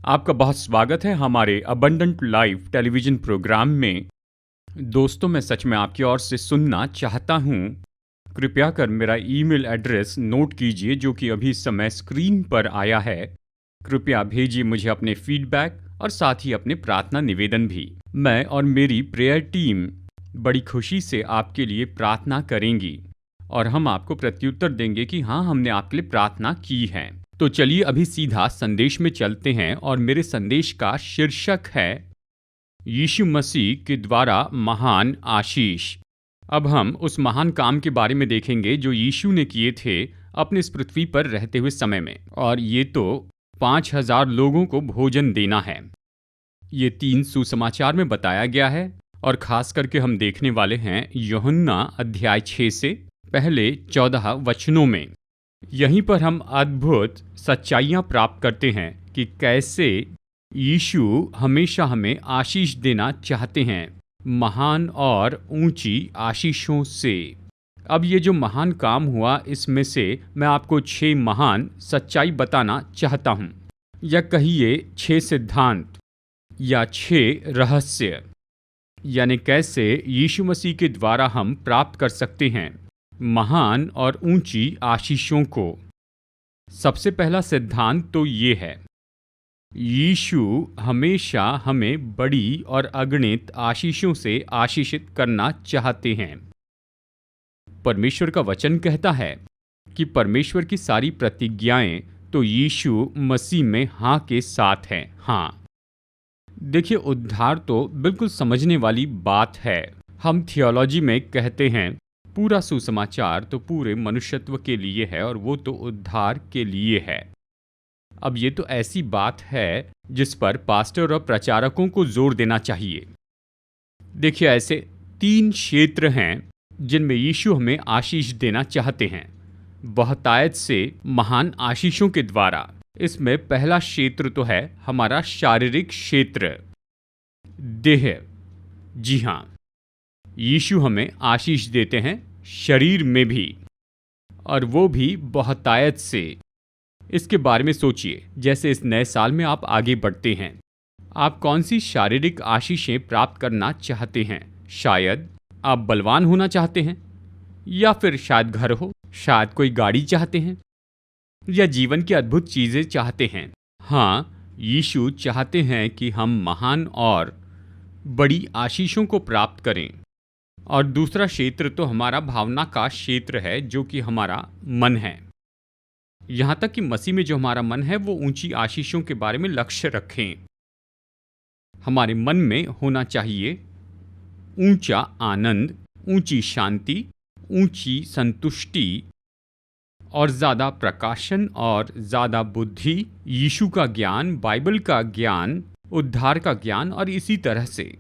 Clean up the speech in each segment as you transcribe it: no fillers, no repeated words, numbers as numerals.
आपका बहुत स्वागत है हमारे अबंडेंट लाइफ टेलीविजन प्रोग्राम में। दोस्तों, मैं सच में आपकी ओर से सुनना चाहता हूँ। कृपया कर मेरा ईमेल एड्रेस नोट कीजिए जो कि अभी इस समय स्क्रीन पर आया है। कृपया भेजिए मुझे अपने फीडबैक और साथ ही अपने प्रार्थना निवेदन भी। मैं और मेरी प्रेयर टीम बड़ी खुशी से आपके लिए प्रार्थना करेंगी और हम आपको प्रत्युत्तर देंगे कि हाँ, हमने आपके लिए प्रार्थना की है। तो चलिए अभी सीधा संदेश में चलते हैं और मेरे संदेश का शीर्षक है यीशु मसीह के द्वारा महान आशीष। अब हम उस महान काम के बारे में देखेंगे जो यीशु ने किए थे अपने इस पृथ्वी पर रहते हुए समय में, और ये तो 5000 लोगों को भोजन देना है। ये 3 सुसमाचार में बताया गया है और खास करके हम देखने वाले हैं यूहन्ना अध्याय 6 से पहले 14 वचनों में। यहीं पर हम अद्भुत सच्चाइयाँ प्राप्त करते हैं कि कैसे यीशु हमेशा हमें आशीष देना चाहते हैं, महान और ऊंची आशीषों से। अब ये जो महान काम हुआ, इसमें से मैं आपको 6 महान सच्चाई बताना चाहता हूँ, या कहिए 6 सिद्धांत या 6 रहस्य, यानी कैसे यीशु मसीह के द्वारा हम प्राप्त कर सकते हैं महान और ऊंची आशीषों को। सबसे पहला सिद्धांत तो ये है, यीशु हमेशा हमें बड़ी और अगणित आशीषों से आशीषित करना चाहते हैं। परमेश्वर का वचन कहता है कि परमेश्वर की सारी प्रतिज्ञाएं तो यीशु मसीह में हाँ के साथ हैं। हाँ, देखिए, उद्धार तो बिल्कुल समझने वाली बात है। हम थियोलॉजी में कहते हैं पूरा सुसमाचार तो पूरे मनुष्यत्व के लिए है और वो तो उद्धार के लिए है। अब ये तो ऐसी बात है जिस पर पास्टर और प्रचारकों को जोर देना चाहिए। देखिए, ऐसे 3 क्षेत्र हैं जिनमें यीशु हमें आशीष देना चाहते हैं बहुतायत से महान आशीषों के द्वारा। इसमें पहला क्षेत्र तो है हमारा शारीरिक क्षेत्र, देह। जी हाँ, यीशु हमें आशीष देते हैं शरीर में भी, और वो भी बहुतायत से। इसके बारे में सोचिए, जैसे इस नए साल में आप आगे बढ़ते हैं, आप कौन सी शारीरिक आशीषें प्राप्त करना चाहते हैं? शायद आप बलवान होना चाहते हैं, या फिर शायद घर हो, शायद कोई गाड़ी चाहते हैं, या जीवन की अद्भुत चीज़ें चाहते हैं। हाँ, यीशु चाहते हैं कि हम महान और बड़ी आशीषों को प्राप्त करें। और दूसरा क्षेत्र तो हमारा भावना का क्षेत्र है, जो कि हमारा मन है। यहाँ तक कि मसीह में जो हमारा मन है वो ऊंची आशीषों के बारे में लक्ष्य रखें। हमारे मन में होना चाहिए ऊंचा आनंद, ऊंची शांति, ऊंची संतुष्टि और ज़्यादा प्रकाशन और ज़्यादा बुद्धि, यीशु का ज्ञान, बाइबल का ज्ञान, उद्धार का ज्ञान, और इसी तरह से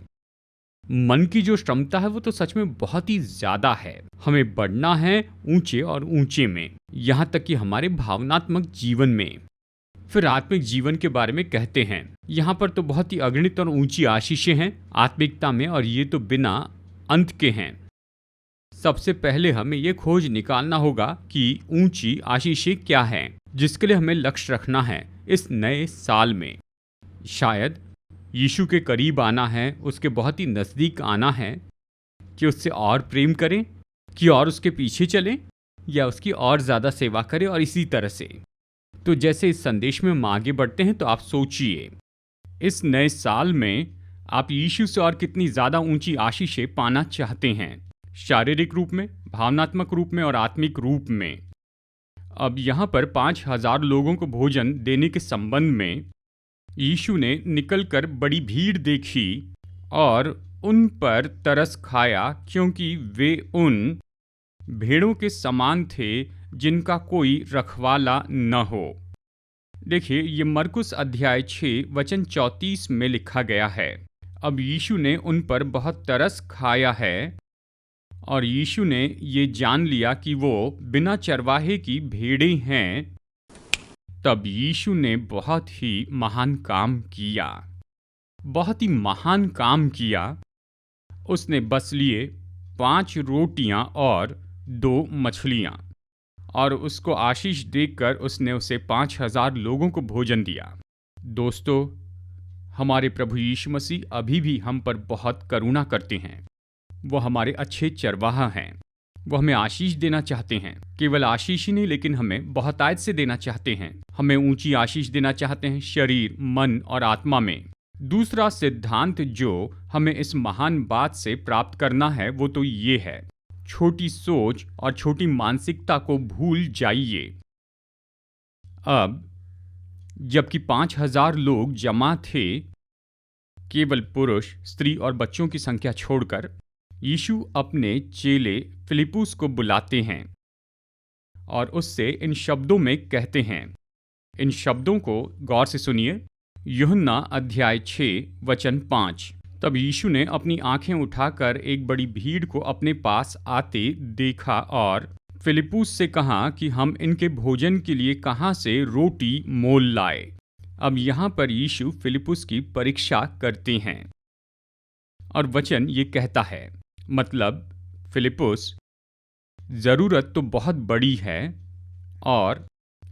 मन की जो क्षमता है वो तो सच में बहुत ही ज़्यादा है। हमें बढ़ना है ऊंचे और ऊंचे में, यहाँ तक कि हमारे भावनात्मक जीवन में। फिर आत्मिक जीवन के बारे में कहते हैं, यहाँ पर तो बहुत ही अगणित और ऊंची आशीषें हैं आत्मिकता में, और ये तो बिना अंत के हैं। सबसे पहले हमें ये खोज निकालना होगा कि ऊंची आशीषें क्या हैं, जिसके लिए हमें लक्ष्य रखना है इस नए साल में। शायद यीशु के करीब आना है, उसके बहुत ही नज़दीक आना है, कि उससे और प्रेम करें, कि और उसके पीछे चलें, या उसकी और ज़्यादा सेवा करें, और इसी तरह से। तो जैसे इस संदेश में हम आगे बढ़ते हैं, तो आप सोचिए इस नए साल में आप यीशु से और कितनी ज़्यादा ऊंची आशीषें पाना चाहते हैं, शारीरिक रूप में, भावनात्मक रूप में और आत्मिक रूप में। अब यहाँ पर 5000 लोगों को भोजन देने के संबंध में यीशु ने निकलकर बड़ी भीड़ देखी और उन पर तरस खाया, क्योंकि वे उन भेड़ों के समान थे जिनका कोई रखवाला न हो। देखिए, ये मरकुस अध्याय 6 वचन 34 में लिखा गया है। अब यीशु ने उन पर बहुत तरस खाया है, और यीशु ने ये जान लिया कि वो बिना चरवाहे की भेड़ें हैं। तब यीशु ने बहुत ही महान काम किया, बहुत ही महान काम किया। उसने बस लिए 5 रोटियां और 2 मछलियां, और उसको आशीष देखकर उसने उसे 5,000 लोगों को भोजन दिया। दोस्तों, हमारे प्रभु यीशु मसीह अभी भी हम पर बहुत करुणा करते हैं। वो हमारे अच्छे चरवाहा हैं। वो हमें आशीष देना चाहते हैं। केवल आशीष ही नहीं, लेकिन हमें बहुतायत से देना चाहते हैं। हमें ऊंची आशीष देना चाहते हैं शरीर, मन और आत्मा में। दूसरा सिद्धांत जो हमें इस महान बात से प्राप्त करना है वो तो ये है, छोटी सोच और छोटी मानसिकता को भूल जाइए। अब जबकि 5,000 लोग जमा थे, केवल पुरुष, स्त्री और बच्चों की संख्या छोड़कर, यीशु अपने चेले फिलिप्पुस को बुलाते हैं और उससे इन शब्दों में कहते हैं। इन शब्दों को गौर से सुनिए। यूहन्ना अध्याय 6 वचन 5। तब यीशु ने अपनी आंखें उठाकर एक बड़ी भीड़ को अपने पास आते देखा और फिलिप्पुस से कहा कि हम इनके भोजन के लिए कहाँ से रोटी मोल लाए। अब यहाँ पर यीशु फिलिप्पुस की परीक्षा करते हैं और वचन ये कहता है, मतलब फिलिप्पुस, ज़रूरत तो बहुत बड़ी है और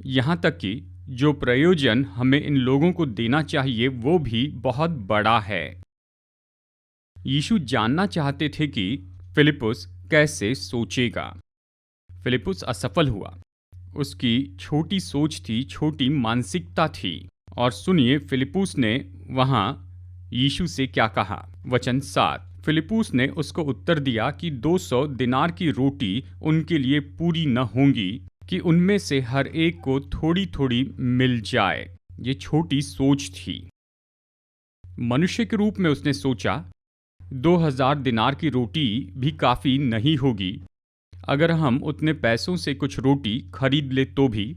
यहाँ तक कि जो प्रयोजन हमें इन लोगों को देना चाहिए वो भी बहुत बड़ा है। यीशु जानना चाहते थे कि फिलिप्पुस कैसे सोचेगा। फिलिप्पुस असफल हुआ। उसकी छोटी सोच थी, छोटी मानसिकता थी। और सुनिए फिलिप्पुस ने वहाँ यीशु से क्या कहा। वचन 7। फिलिप्पुस ने उसको उत्तर दिया कि 200 दिनार की रोटी उनके लिए पूरी न होंगी कि उनमें से हर एक को थोड़ी थोड़ी मिल जाए। ये छोटी सोच थी। मनुष्य के रूप में उसने सोचा 2,000 दिनार की रोटी भी काफ़ी नहीं होगी। अगर हम उतने पैसों से कुछ रोटी खरीद ले तो भी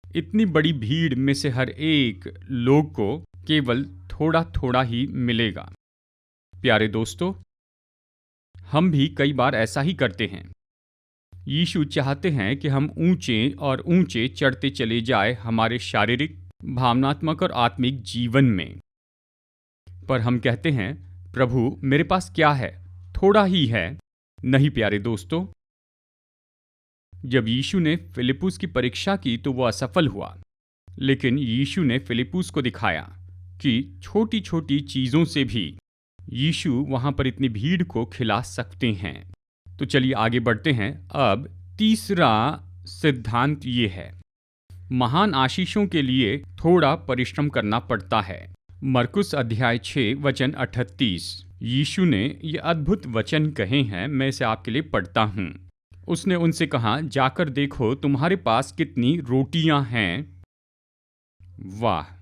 इतनी बड़ी भीड़ में से हर एक लोग को केवल थोड़ा थोड़ा ही मिलेगा। प्यारे दोस्तों, हम भी कई बार ऐसा ही करते हैं। यीशु चाहते हैं कि हम ऊंचे और ऊंचे चढ़ते चले जाए हमारे शारीरिक, भावनात्मक और आत्मिक जीवन में। पर हम कहते हैं, प्रभु मेरे पास क्या है, थोड़ा ही है। नहीं प्यारे दोस्तों, जब यीशु ने फिलिप्पुस की परीक्षा की तो वो असफल हुआ, लेकिन यीशु ने फिलिप्पुस को दिखाया कि छोटी छोटी चीज़ों से भी यीशु वहाँ पर इतनी भीड़ को खिला सकते हैं। तो चलिए आगे बढ़ते हैं। अब तीसरा सिद्धांत ये है, महान आशीषों के लिए थोड़ा परिश्रम करना पड़ता है। मरकुस अध्याय 6 वचन 38। यीशु ने ये अद्भुत वचन कहे हैं, मैं इसे आपके लिए पढ़ता हूँ। उसने उनसे कहा, जाकर देखो तुम्हारे पास कितनी रोटियां हैं। वाह!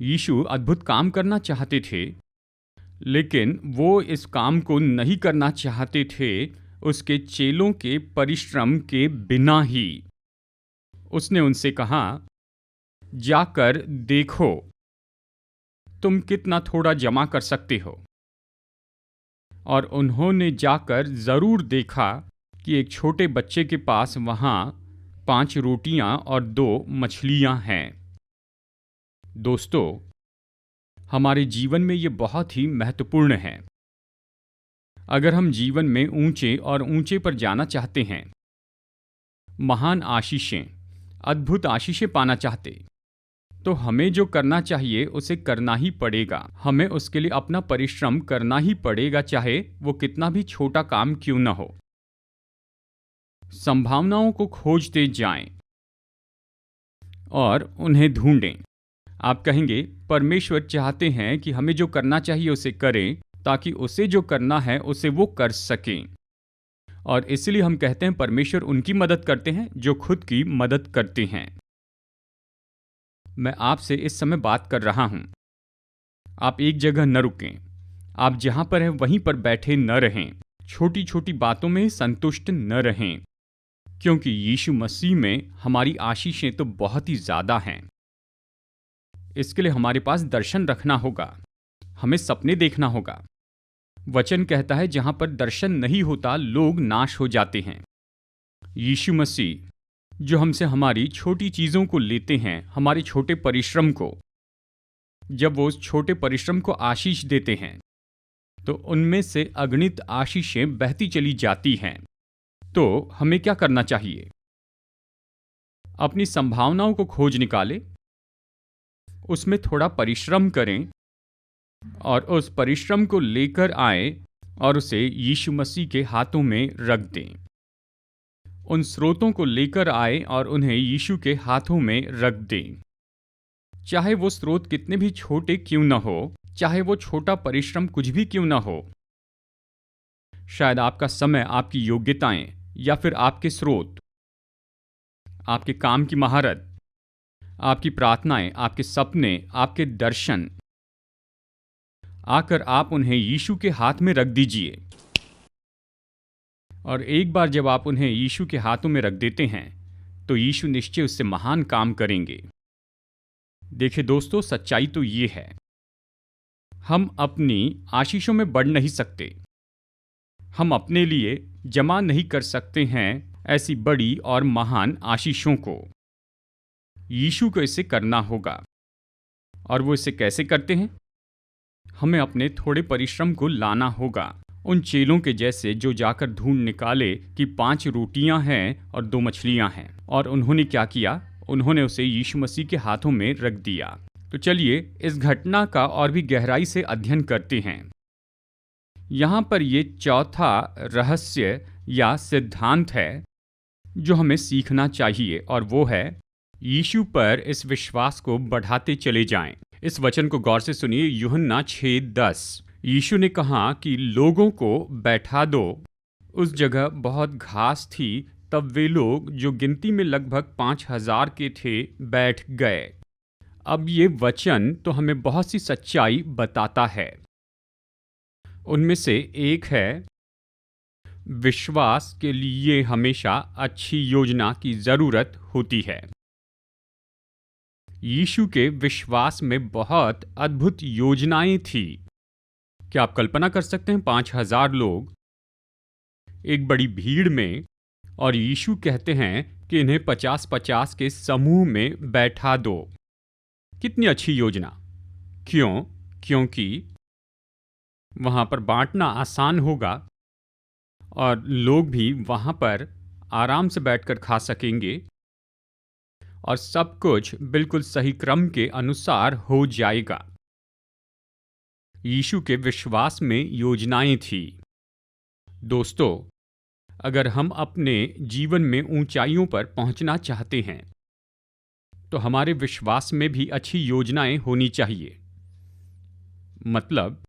यीशु अद्भुत काम करना चाहते थे, लेकिन वो इस काम को नहीं करना चाहते थे उसके चेलों के परिश्रम के बिना ही। उसने उनसे कहा, जाकर देखो तुम कितना थोड़ा जमा कर सकते हो। और उन्होंने जाकर जरूर देखा कि एक छोटे बच्चे के पास वहाँ 5 रोटियां और 2 मछलियां हैं। दोस्तों, हमारे जीवन में ये बहुत ही महत्वपूर्ण है। अगर हम जीवन में ऊंचे और ऊंचे पर जाना चाहते हैं, महान आशीषें, अद्भुत आशीषें पाना चाहते, तो हमें जो करना चाहिए उसे करना ही पड़ेगा। हमें उसके लिए अपना परिश्रम करना ही पड़ेगा, चाहे वो कितना भी छोटा काम क्यों न हो। संभावनाओं को खोजते जाएं और उन्हें ढूंढें। आप कहेंगे, परमेश्वर चाहते हैं कि हमें जो करना चाहिए उसे करें, ताकि उसे जो करना है उसे वो कर सकें। और इसलिए हम कहते हैं परमेश्वर उनकी मदद करते हैं जो खुद की मदद करते हैं। मैं आपसे इस समय बात कर रहा हूं। आप एक जगह न रुकें। आप जहां पर हैं वहीं पर बैठे न रहें। छोटी छोटी बातों में संतुष्ट न रहें, क्योंकि यीशु मसीह में हमारी आशीषें तो बहुत ही ज़्यादा हैं। इसके लिए हमारे पास दर्शन रखना होगा, हमें सपने देखना होगा। वचन कहता है जहां पर दर्शन नहीं होता लोग नाश हो जाते हैं। यीशु मसीह जो हमसे हमारी छोटी चीज़ों को लेते हैं, हमारे छोटे परिश्रम को, जब वो उस छोटे परिश्रम को आशीष देते हैं तो उनमें से अगणित आशीषें बहती चली जाती हैं। तो हमें क्या करना चाहिए? अपनी संभावनाओं को खोज निकालें, उसमें थोड़ा परिश्रम करें और उस परिश्रम को लेकर आएं और उसे यीशु मसीह के हाथों में रख दें। उन स्रोतों को लेकर आएं और उन्हें यीशु के हाथों में रख दें। चाहे वो स्रोत कितने भी छोटे क्यों न हो, चाहे वो छोटा परिश्रम कुछ भी क्यों न हो, शायद आपका समय, आपकी योग्यताएं या फिर आपके स्रोत, आपके काम की महारत, आपकी प्रार्थनाएं, आपके सपने, आपके दर्शन आकर आप उन्हें यीशु के हाथ में रख दीजिए। और एक बार जब आप उन्हें यीशु के हाथों में रख देते हैं तो यीशु निश्चय उससे महान काम करेंगे। देखिए दोस्तों, सच्चाई तो ये है, हम अपनी आशीषों में बढ़ नहीं सकते, हम अपने लिए जमा नहीं कर सकते हैं ऐसी बड़ी और महान आशीषों को। यीशु को इसे करना होगा। और वो इसे कैसे करते हैं? हमें अपने थोड़े परिश्रम को लाना होगा, उन चेलों के जैसे जो जाकर ढूंढ निकाले कि 5 रोटियां हैं और 2 मछलियां हैं। और उन्होंने क्या किया? उन्होंने उसे यीशु मसीह के हाथों में रख दिया। तो चलिए इस घटना का और भी गहराई से अध्ययन करते हैं। यहाँ पर ये चौथा रहस्य या सिद्धांत है जो हमें सीखना चाहिए, और वो है यीशु पर इस विश्वास को बढ़ाते चले जाएं। इस वचन को गौर से सुनिए, यूहन्ना 6:10। यीशु ने कहा कि लोगों को बैठा दो। उस जगह बहुत घास थी, तब वे लोग जो गिनती में लगभग 5,000 के थे बैठ गए। अब ये वचन तो हमें बहुत सी सच्चाई बताता है। उनमें से एक है, विश्वास के लिए हमेशा अच्छी योजना की जरूरत होती है। यीशु के विश्वास में बहुत अद्भुत योजनाएं थी। क्या आप कल्पना कर सकते हैं? 5,000 लोग एक बड़ी भीड़ में, और यीशु कहते हैं कि इन्हें 50-50 के समूह में बैठा दो। कितनी अच्छी योजना! क्यों? क्योंकि वहां पर बांटना आसान होगा और लोग भी वहां पर आराम से बैठकर खा सकेंगे और सब कुछ बिल्कुल सही क्रम के अनुसार हो जाएगा। यीशु के विश्वास में योजनाएं थी। दोस्तों, अगर हम अपने जीवन में ऊंचाइयों पर पहुंचना चाहते हैं तो हमारे विश्वास में भी अच्छी योजनाएं होनी चाहिए। मतलब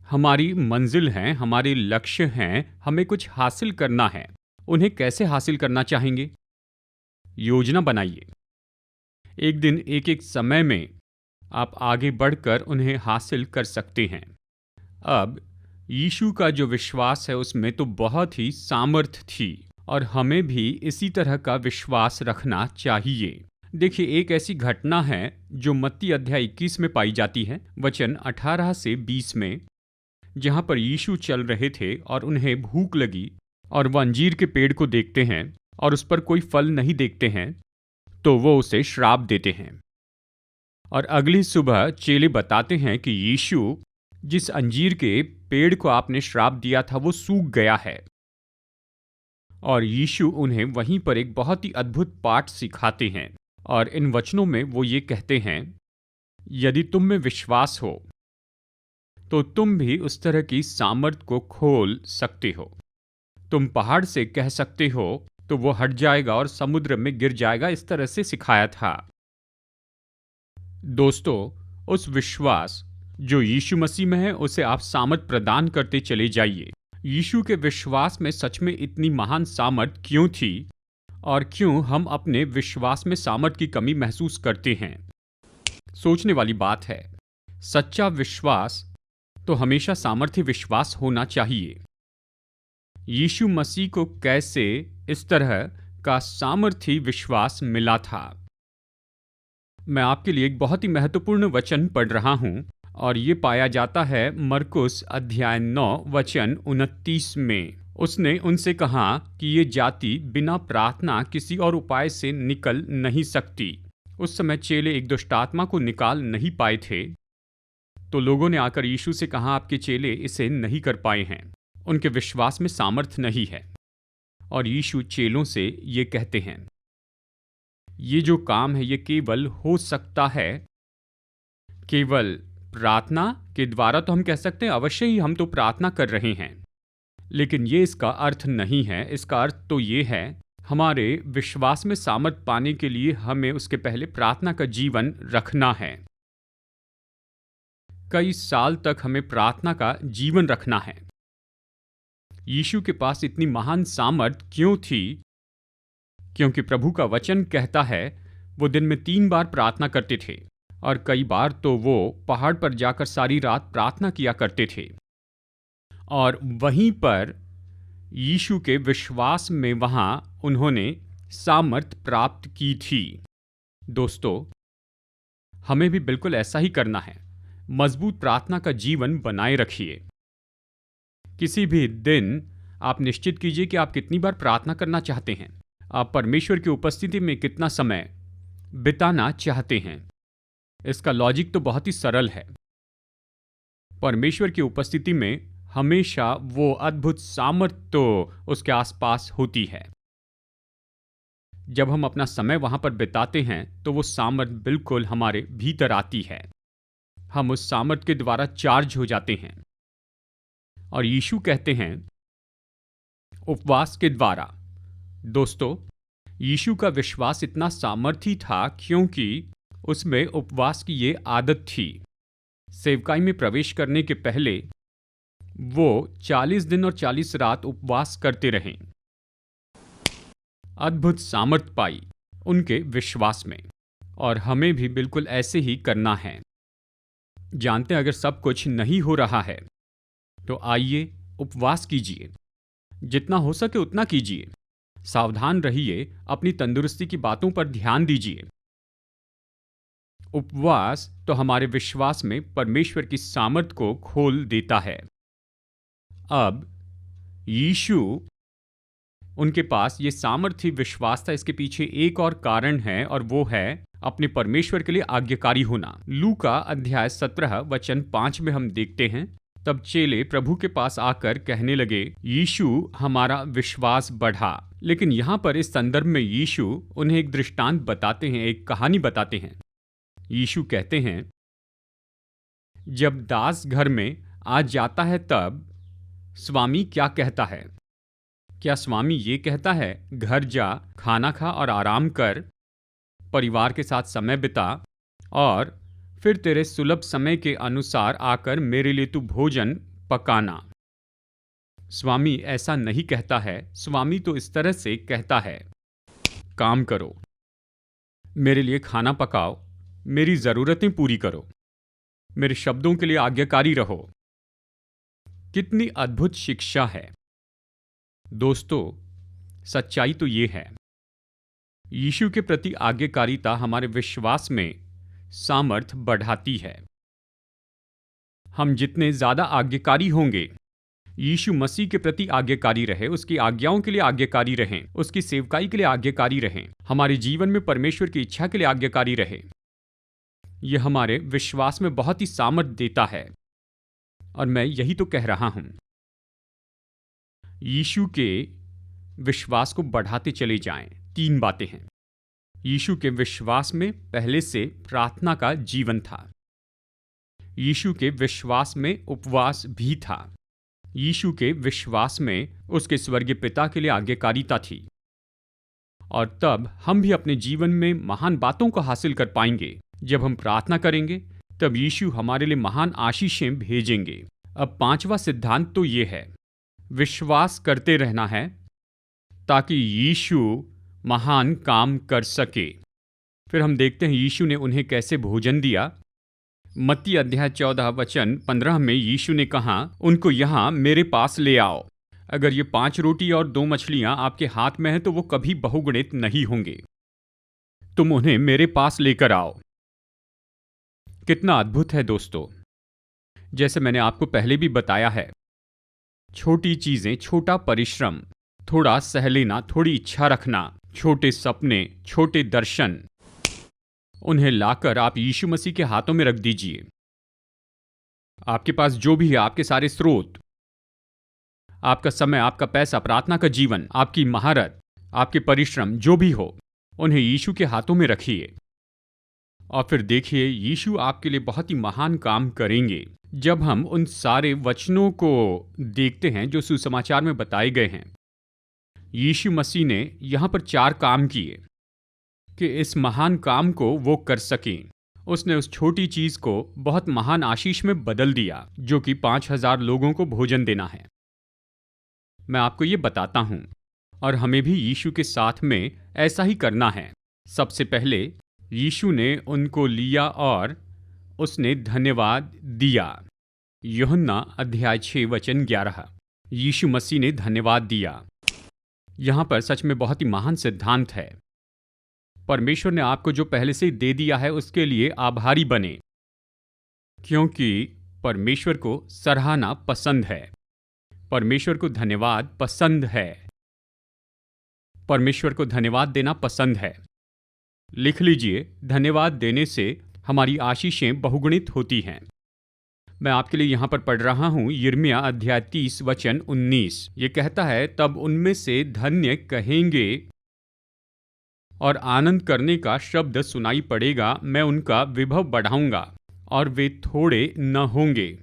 हमारी मंजिल हैं, हमारे लक्ष्य हैं, हमें कुछ हासिल करना है। उन्हें कैसे हासिल करना चाहेंगे? योजना बनाइए। एक दिन एक एक समय में आप आगे बढ़कर उन्हें हासिल कर सकते हैं। अब यीशु का जो विश्वास है उसमें तो बहुत ही सामर्थ्य थी, और हमें भी इसी तरह का विश्वास रखना चाहिए। देखिए, एक ऐसी घटना है जो मत्ती अध्याय 21 में पाई जाती है, वचन 18 से 20 में, जहां पर यीशु चल रहे थे और उन्हें भूख लगी और वह अंजीर के पेड़ को देखते हैं और उस पर कोई फल नहीं देखते हैं, तो वो उसे श्राप देते हैं। और अगली सुबह चेले बताते हैं कि यीशु, जिस अंजीर के पेड़ को आपने श्राप दिया था वो सूख गया है। और यीशु उन्हें वहीं पर एक बहुत ही अद्भुत पाठ सिखाते हैं, और इन वचनों में वो ये कहते हैं, यदि तुम में विश्वास हो तो तुम भी उस तरह की सामर्थ्य को खोल सकते हो। तुम पहाड़ से कह सकते हो तो वो हट जाएगा और समुद्र में गिर जाएगा। इस तरह से सिखाया था। दोस्तों, उस विश्वास जो यीशु मसीह में है उसे आप सामर्थ प्रदान करते चले जाइए। यीशु के विश्वास में सच में इतनी महान सामर्थ क्यों थी, और क्यों हम अपने विश्वास में सामर्थ की कमी महसूस करते हैं? सोचने वाली बात है। सच्चा विश्वास तो हमेशा सामर्थ्य विश्वास होना चाहिए। यीशु मसीह को कैसे इस तरह का सामर्थ्य विश्वास मिला था? मैं आपके लिए एक बहुत ही महत्वपूर्ण वचन पढ़ रहा हूं, और ये पाया जाता है मरकुस अध्याय 9 वचन 29 में। उसने उनसे कहा कि ये जाति बिना प्रार्थना किसी और उपाय से निकल नहीं सकती। उस समय चेले एक दुष्ट आत्मा को निकाल नहीं पाए थे, तो लोगों ने आकर यीशु से कहा, आपके चेले इसे नहीं कर पाए हैं, उनके विश्वास में सामर्थ्य नहीं है। और यीशु चेलों से ये कहते हैं, ये जो काम है ये केवल हो सकता है केवल प्रार्थना के द्वारा। तो हम कह सकते हैं अवश्य ही हम तो प्रार्थना कर रहे हैं, लेकिन ये इसका अर्थ नहीं है। इसका अर्थ तो ये है हमारे विश्वास में सामर्थ पाने के लिए हमें उसके पहले प्रार्थना का जीवन रखना है। कई साल तक हमें प्रार्थना का जीवन रखना है। यीशु के पास इतनी महान सामर्थ क्यों थी? क्योंकि प्रभु का वचन कहता है वो दिन में 3 बार प्रार्थना करते थे, और कई बार तो वो पहाड़ पर जाकर सारी रात प्रार्थना किया करते थे। और वहीं पर यीशु के विश्वास में वहां उन्होंने सामर्थ प्राप्त की थी। दोस्तों, हमें भी बिल्कुल ऐसा ही करना है। मजबूत प्रार्थना का जीवन बनाए रखिए। किसी भी दिन आप निश्चित कीजिए कि आप कितनी बार प्रार्थना करना चाहते हैं। आप परमेश्वर की उपस्थिति में कितना समय बिताना चाहते हैं। इसका लॉजिक तो बहुत ही सरल है। परमेश्वर की उपस्थिति में हमेशा वो अद्भुत सामर्थ तो उसके आसपास होती है। जब हम अपना समय वहां पर बिताते हैं तो वो सामर्थ बिल्कुल हमारे भीतर आती है। हम उस सामर्थ के द्वारा चार्ज हो जाते हैं। और यीशु कहते हैं उपवास के द्वारा। दोस्तों, यीशु का विश्वास इतना सामर्थी था क्योंकि उसमें उपवास की ये आदत थी। सेवकाई में प्रवेश करने के पहले वो 40 दिन और 40 रात उपवास करते रहे। अद्भुत सामर्थ पाई उनके विश्वास में, और हमें भी बिल्कुल ऐसे ही करना है। जानते हैं अगर सब कुछ नहीं हो रहा है तो आइए उपवास कीजिए। जितना हो सके उतना कीजिए। सावधान रहिए, अपनी तंदुरुस्ती की बातों पर ध्यान दीजिए। उपवास तो हमारे विश्वास में परमेश्वर की सामर्थ को खोल देता है। अब यीशु, उनके पास ये सामर्थी विश्वास था। इसके पीछे एक और कारण है, और वो है अपने परमेश्वर के लिए आज्ञाकारी होना। लूका अध्याय 17 वचन 5 में हम देखते हैं, तब चेले प्रभु के पास आकर कहने लगे, यीशु हमारा विश्वास बढ़ा। लेकिन यहां पर इस संदर्भ में यीशु उन्हें एक दृष्टांत बताते हैं, एक कहानी बताते हैं। यीशु कहते हैं, जब दास घर में आ जाता है तब स्वामी क्या कहता है? क्या स्वामी ये कहता है, घर जा, खाना खा और आराम कर, परिवार के साथ समय बिता, और फिर तेरे सुलभ समय के अनुसार आकर मेरे लिए तू भोजन पकाना? स्वामी ऐसा नहीं कहता है। स्वामी तो इस तरह से कहता है, काम करो, मेरे लिए खाना पकाओ, मेरी जरूरतें पूरी करो, मेरे शब्दों के लिए आज्ञाकारी रहो। कितनी अद्भुत शिक्षा है। दोस्तों, सच्चाई तो ये है, यीशु के प्रति आज्ञाकारिता हमारे विश्वास में सामर्थ बढ़ाती है। हम जितने ज्यादा आज्ञाकारी होंगे, यीशु मसीह के प्रति आज्ञाकारी रहे, उसकी आज्ञाओं के लिए आज्ञाकारी रहें, उसकी सेवकाई के लिए आज्ञाकारी रहें, हमारे जीवन में परमेश्वर की इच्छा के लिए आज्ञाकारी रहे, यह हमारे विश्वास में बहुत ही सामर्थ देता है। और मैं यही तो कह रहा हूं, यीशु के विश्वास को बढ़ाते चले जाएं। 3 बातें हैं। यीशु के विश्वास में पहले से प्रार्थना का जीवन था। यीशु के विश्वास में उपवास भी था। यीशु के विश्वास में उसके स्वर्गीय पिता के लिए आज्ञाकारिता थी। और तब हम भी अपने जीवन में महान बातों को हासिल कर पाएंगे। जब हम प्रार्थना करेंगे तब यीशु हमारे लिए महान आशीषें भेजेंगे। अब 5वां सिद्धांत तो ये है, विश्वास करते रहना है ताकि यीशु महान काम कर सके। फिर हम देखते हैं यीशु ने उन्हें कैसे भोजन दिया। मत्ती अध्याय 14 वचन 15 में यीशु ने कहा, उनको यहाँ मेरे पास ले आओ। अगर ये 5 रोटी और 2 मछलियां आपके हाथ में हैं तो वो कभी बहुगुणित नहीं होंगे। तुम उन्हें मेरे पास लेकर आओ। कितना अद्भुत है दोस्तों। जैसे मैंने आपको पहले भी बताया है, छोटी चीजें, छोटा परिश्रम, थोड़ा सह लेना, थोड़ी इच्छा रखना, छोटे सपने, छोटे दर्शन, उन्हें लाकर आप यीशु मसीह के हाथों में रख दीजिए। आपके पास जो भी है, आपके सारे स्रोत, आपका समय, आपका पैसा, प्रार्थना का जीवन, आपकी महारत, आपके परिश्रम, जो भी हो, उन्हें यीशु के हाथों में रखिए और फिर देखिए यीशु आपके लिए बहुत ही महान काम करेंगे। जब हम उन सारे वचनों को देखते हैं जो सुसमाचार में बताए गए हैं, यीशु मसीह ने यहाँ पर 4 काम किए कि इस महान काम को वो कर सकें। उसने उस छोटी चीज को बहुत महान आशीष में बदल दिया, जो कि 5,000 लोगों को भोजन देना है। मैं आपको ये बताता हूं, और हमें भी यीशु के साथ में ऐसा ही करना है। सबसे पहले यीशु ने उनको लिया और उसने धन्यवाद दिया। यूहन्ना अध्याय 6 वचन 11। यीशु मसीह ने धन्यवाद दिया। यहाँ पर सच में बहुत ही महान सिद्धांत है। परमेश्वर ने आपको जो पहले से ही दे दिया है उसके लिए आभारी बने, क्योंकि परमेश्वर को सराहना पसंद है। परमेश्वर को धन्यवाद पसंद है। परमेश्वर को धन्यवाद देना पसंद है। लिख लीजिए, धन्यवाद देने से हमारी आशीषें बहुगुणित होती हैं। मैं आपके लिए यहाँ पर पढ़ रहा हूँ यिर्मयाह अध्याय 30 वचन 19। ये कहता है, तब उनमें से धन्य कहेंगे और आनंद करने का शब्द सुनाई पड़ेगा। मैं उनका विभव बढ़ाऊंगा और वे थोड़े न होंगे।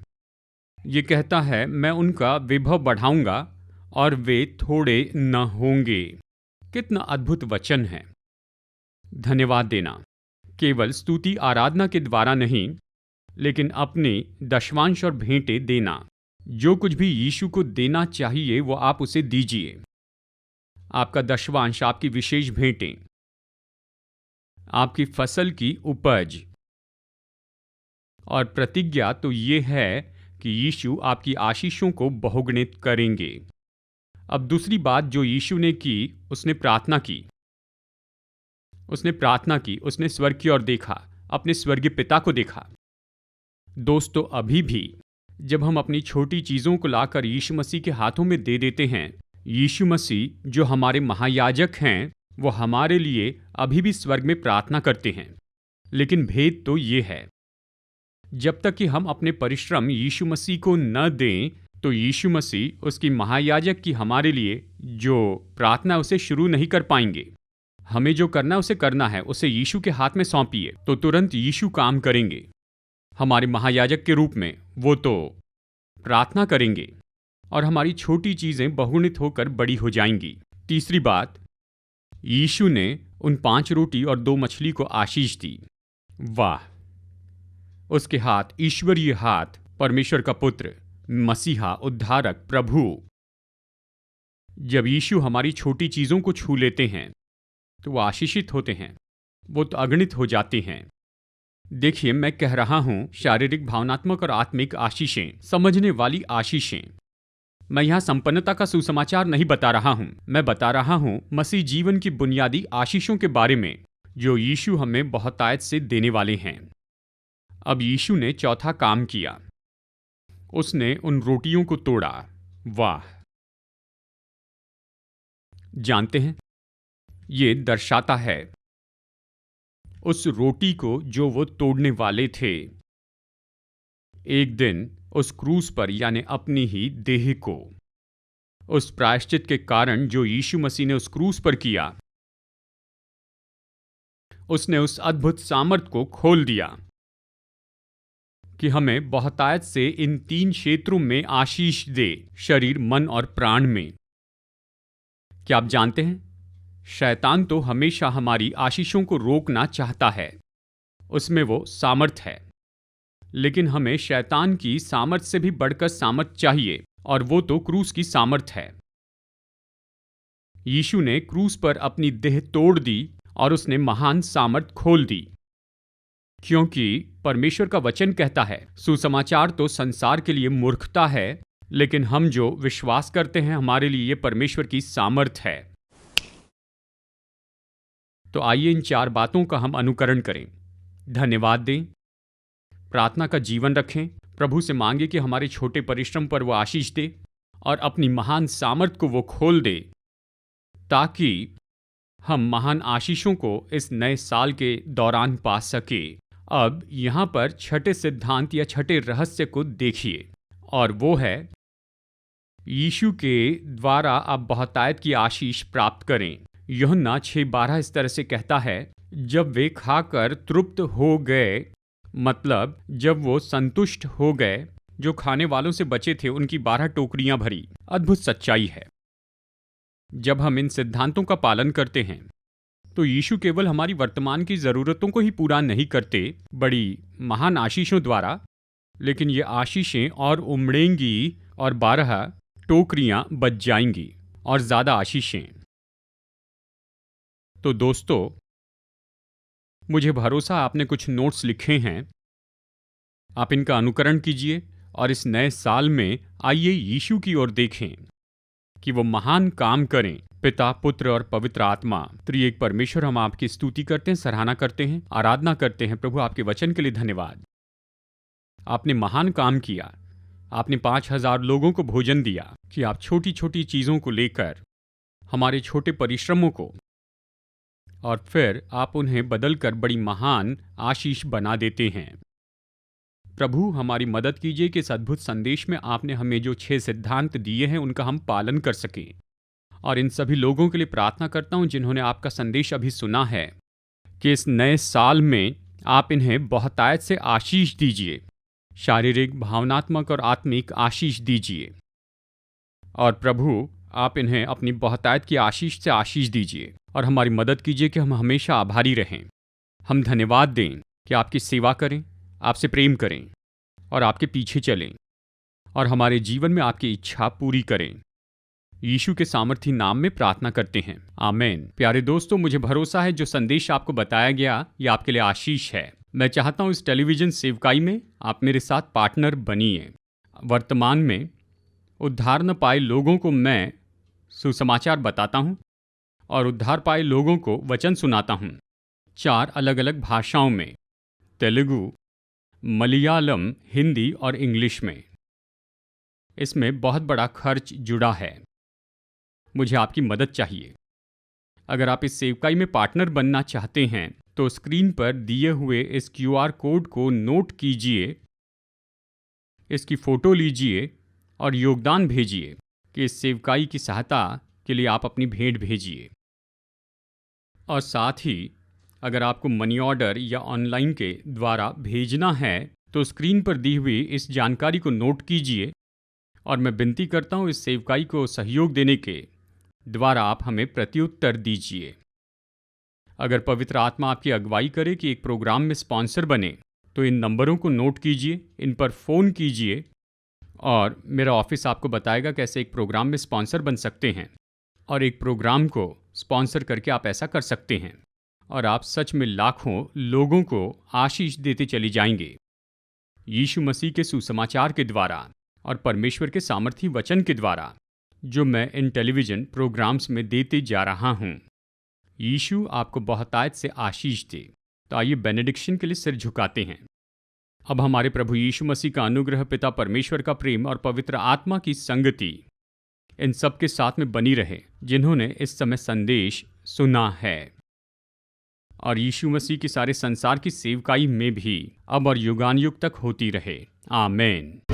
ये कहता है, मैं उनका विभव बढ़ाऊंगा और वे थोड़े न होंगे। कितना अद्भुत वचन है। धन्यवाद देना केवल स्तुति आराधना के द्वारा नहीं, लेकिन अपने दशवांश और भेंटें देना। जो कुछ भी यीशु को देना चाहिए वो आप उसे दीजिए। आपका दशवांश, आपकी विशेष भेंटें, आपकी फसल की उपज। और प्रतिज्ञा तो ये है कि यीशु आपकी आशीषों को बहुगुणित करेंगे। अब दूसरी बात जो यीशु ने की, उसने प्रार्थना की। उसने स्वर्ग की ओर देखा, अपने स्वर्गीय पिता को देखा। दोस्तों, अभी भी जब हम अपनी छोटी चीज़ों को लाकर यीशु मसीह के हाथों में दे देते हैं, यीशु मसीह जो हमारे महायाजक हैं, वो हमारे लिए अभी भी स्वर्ग में प्रार्थना करते हैं। लेकिन भेद तो ये है, जब तक कि हम अपने परिश्रम यीशु मसीह को न दें, तो यीशु मसीह उसकी महायाजक की हमारे लिए जो प्रार्थना उसे शुरू नहीं कर पाएंगे। हमें जो करना है उसे करना है, उसे यीशु के हाथ में सौंपिए, तो तुरंत यीशु काम करेंगे। हमारे महायाजक के रूप में वो तो प्रार्थना करेंगे और हमारी छोटी चीजें बहुगुणित होकर बड़ी हो जाएंगी। तीसरी बात, यीशु ने उन 5 रोटी और 2 मछली को आशीष दी। वाह! उसके हाथ ईश्वरीय हाथ, परमेश्वर का पुत्र, मसीहा, उद्धारक, प्रभु। जब यीशु हमारी छोटी चीजों को छू लेते हैं तो वो आशीषित होते हैं, वो तो अगणित हो जाते हैं। देखिए, मैं कह रहा हूं शारीरिक, भावनात्मक और आत्मिक आशीषें, समझने वाली आशीषें। मैं यहां संपन्नता का सुसमाचार नहीं बता रहा हूं, मैं बता रहा हूं मसीह जीवन की बुनियादी आशीषों के बारे में, जो यीशु हमें बहुतायत से देने वाले हैं। अब यीशु ने चौथा काम किया, उसने उन रोटियों को तोड़ा। वाह! जानते हैं, ये दर्शाता है उस रोटी को जो वो तोड़ने वाले थे। एक दिन उस क्रूस पर, यानी अपनी ही देह को, उस प्रायश्चित के कारण जो यीशु मसीह ने उस क्रूस पर किया, उसने उस अद्भुत सामर्थ को खोल दिया कि हमें बहुतायत से इन 3 क्षेत्रों में आशीष दे, शरीर, मन और प्राण में। क्या आप जानते हैं, शैतान तो हमेशा हमारी आशीषों को रोकना चाहता है, उसमें वो सामर्थ है। लेकिन हमें शैतान की सामर्थ से भी बढ़कर सामर्थ चाहिए, और वो तो क्रूस की सामर्थ है। यीशु ने क्रूस पर अपनी देह तोड़ दी और उसने महान सामर्थ खोल दी, क्योंकि परमेश्वर का वचन कहता है, सुसमाचार तो संसार के लिए मूर्खता है, लेकिन हम जो विश्वास करते हैं हमारे लिए ये परमेश्वर की सामर्थ है। तो आइए इन 4 बातों का हम अनुकरण करें। धन्यवाद दें, प्रार्थना का जीवन रखें, प्रभु से मांगे कि हमारे छोटे परिश्रम पर वो आशीष दे और अपनी महान सामर्थ को वो खोल दे, ताकि हम महान आशीषों को इस नए साल के दौरान पा सके। अब यहाँ पर छठे सिद्धांत या छठे रहस्य को देखिए, और वो है, यीशु के द्वारा आप बहुतायत की आशीष प्राप्त करें। यूहन्ना 6:12 इस तरह से कहता है, जब वे खाकर तृप्त हो गए, मतलब जब वो संतुष्ट हो गए, जो खाने वालों से बचे थे उनकी 12 टोकरियां भरी। अद्भुत सच्चाई है। जब हम इन सिद्धांतों का पालन करते हैं तो यीशु केवल हमारी वर्तमान की जरूरतों को ही पूरा नहीं करते बड़ी महान आशीषों द्वारा, लेकिन ये आशीषें और उमड़ेंगी और 12 टोकरियां बच जाएंगी और ज्यादा आशीषें। तो दोस्तों, मुझे भरोसा आपने कुछ नोट्स लिखे हैं। आप इनका अनुकरण कीजिए और इस नए साल में आइए यीशु की ओर देखें कि वो महान काम करें। पिता, पुत्र और पवित्र आत्मा त्रिएक परमेश्वर, हम आपकी स्तुति करते हैं, सराहना करते हैं, आराधना करते हैं। प्रभु, आपके वचन के लिए धन्यवाद। आपने महान काम किया। आपने 5000 लोगों को भोजन दिया कि आप छोटी छोटी चीजों को लेकर हमारे छोटे परिश्रमों को और फिर आप उन्हें बदलकर बड़ी महान आशीष बना देते हैं। प्रभु, हमारी मदद कीजिए कि इस अद्भुत संदेश में आपने हमें जो 6 सिद्धांत दिए हैं उनका हम पालन कर सकें। और इन सभी लोगों के लिए प्रार्थना करता हूं जिन्होंने आपका संदेश अभी सुना है कि इस नए साल में आप इन्हें बहुतायत से आशीष दीजिए, शारीरिक, भावनात्मक और आत्मिक आशीष दीजिए। और प्रभु, आप इन्हें अपनी बहुतायत की आशीष से आशीष दीजिए और हमारी मदद कीजिए कि हम हमेशा आभारी रहें। हम धन्यवाद दें कि आपकी सेवा करें, आपसे प्रेम करें और आपके पीछे चलें और हमारे जीवन में आपकी इच्छा पूरी करें। यीशु के सामर्थी नाम में प्रार्थना करते हैं, आमीन। प्यारे दोस्तों, मुझे भरोसा है जो संदेश आपको बताया गया ये आपके लिए आशीष है। मैं चाहता हूं इस टेलीविजन सेवकाई में आप मेरे साथ पार्टनर बनिए। वर्तमान में उद्धार न पाए लोगों को मैं सुसमाचार बताता हूं और उद्धार पाए लोगों को वचन सुनाता हूं 4 अलग अलग भाषाओं में, तेलुगु, मलयालम, हिंदी और इंग्लिश में। इसमें बहुत बड़ा खर्च जुड़ा है। मुझे आपकी मदद चाहिए। अगर आप इस सेवकाई में पार्टनर बनना चाहते हैं तो स्क्रीन पर दिए हुए इस QR कोड को नोट कीजिए, इसकी फोटो लीजिए और योगदान भेजिए कि इस सेवकाई की सहायता के लिए आप अपनी भेंट भेजिए। और साथ ही अगर आपको मनी ऑर्डर या ऑनलाइन के द्वारा भेजना है तो स्क्रीन पर दी हुई इस जानकारी को नोट कीजिए और मैं विनती करता हूँ इस सेवकाई को सहयोग देने के द्वारा आप हमें प्रत्युत्तर दीजिए। अगर पवित्र आत्मा आपकी अगुवाई करे कि एक प्रोग्राम में स्पॉन्सर बने तो इन नंबरों को नोट कीजिए, इन पर फ़ोन कीजिए और मेरा ऑफिस आपको बताएगा कैसे एक प्रोग्राम में स्पॉन्सर बन सकते हैं और एक प्रोग्राम को स्पॉन्सर करके आप ऐसा कर सकते हैं और आप सच में लाखों लोगों को आशीष देते चले जाएंगे यीशु मसीह के सुसमाचार के द्वारा और परमेश्वर के सामर्थी वचन के द्वारा जो मैं इन टेलीविज़न प्रोग्राम्स में देते जा रहा हूँ। यीशु आपको बहुतायत से आशीष दे। तो आइए बेनेडिक्शन के लिए सिर झुकाते हैं। अब हमारे प्रभु यीशु मसीह का अनुग्रह, पिता परमेश्वर का प्रेम और पवित्र आत्मा की संगति इन सब के साथ में बनी रहे जिन्होंने इस समय संदेश सुना है, और यीशु मसीह की सारे संसार की सेवकाई में भी अब और युगान युग तक होती रहे। आमीन।